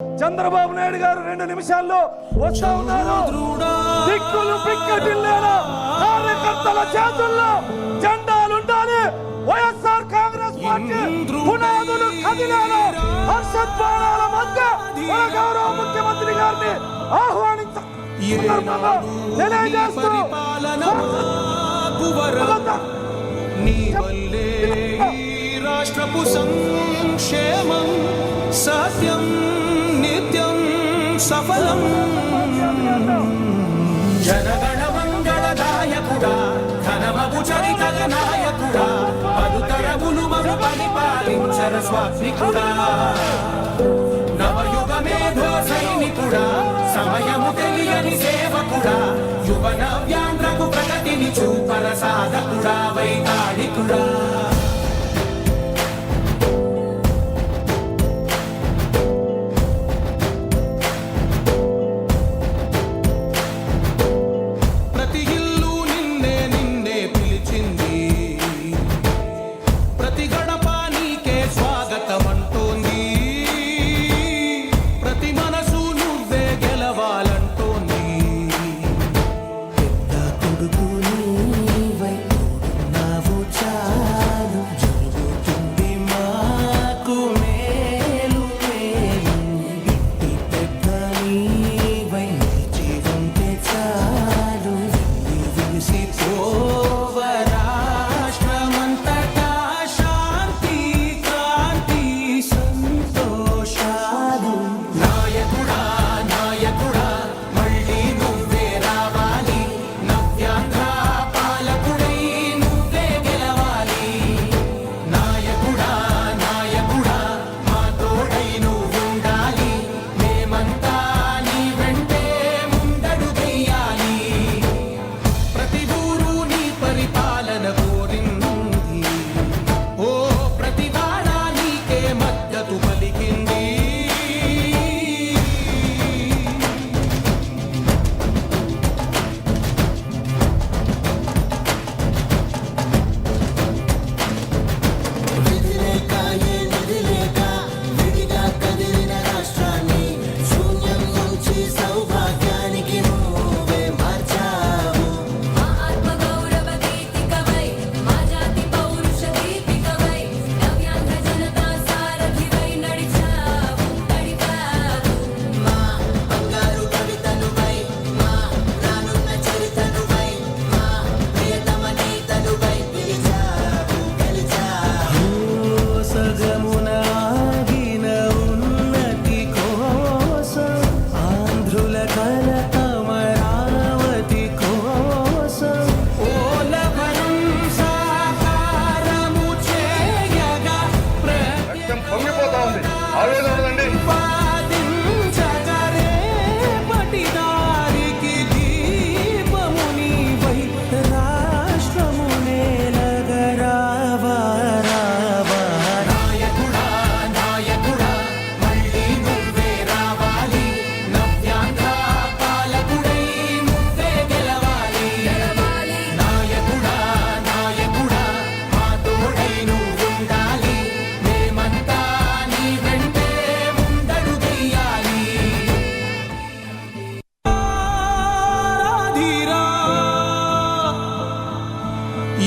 చంద్రబాబు నాయుడు గారు 2 నిమిషాల్లో వస్తా ఉన్నారు. దిక్కులు పిక్కటిల్లేలా కార్యకర్తల చేతుల్లో జెండాలుండాలి. వైఎస్ఆర్ కాంగ్రెస్ పార్టీ పునాదులు కదిలేలా హర్షధ్వానాల మధ్య మన గౌరవ ముఖ్యమంత్రి గారిని తెలియజేస్తూ రాష్ట్రపు సంక్షేమం సత్యం నిత్యం సఫలం. జనగణ మంగళదాయకుడా ఘనమగు చరితల నాయకుడా పలుతరములు మము పరిపాలించర స్వామికుడా నవయుగ మేధో సైనికుడా సమయము తెలియని సేవకుడా యువన వ్యాంధ్రకు ప్రగతిని చూపర సాధకుడా వైతాళికుడా.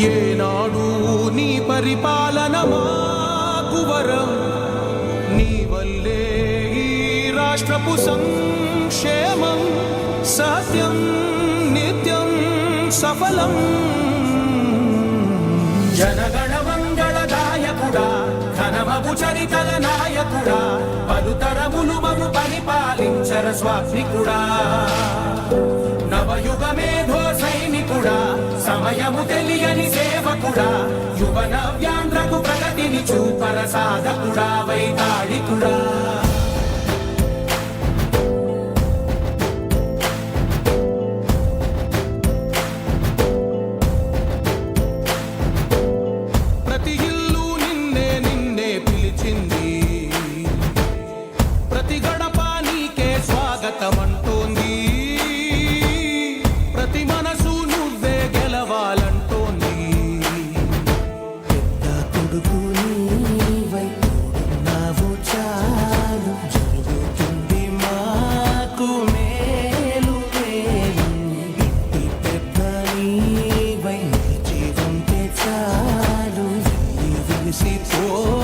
ఏనాడు నీ పరిపాలన మాకు వరం నీ వల్లే ఈ రాష్ట్రపు సంక్షేమం సత్యం నిత్యం సఫలం. జనగణ మంగళదాయకుడా ఘనమగు చరితల నాయకుడా పలుతరములు మము పరిపాలించర స్వామికుడా నవయుగ మేధో సైనికుడా సమయము తెలియని సేవకుడా యువన వ్యాంధ్రకు ప్రగతిని చూపర సాధకుడా వైతాళికుడా. ప్రతి ఇల్లు నిన్నే నిన్నే పిలిచింది ప్రతి గడప నీకే స్వాగతమంటోంది ప్రతి మనసు నువ్వే గెలవాలంటోంది. పెద్ద కొడుకు నీవై నావు చాలు ఓ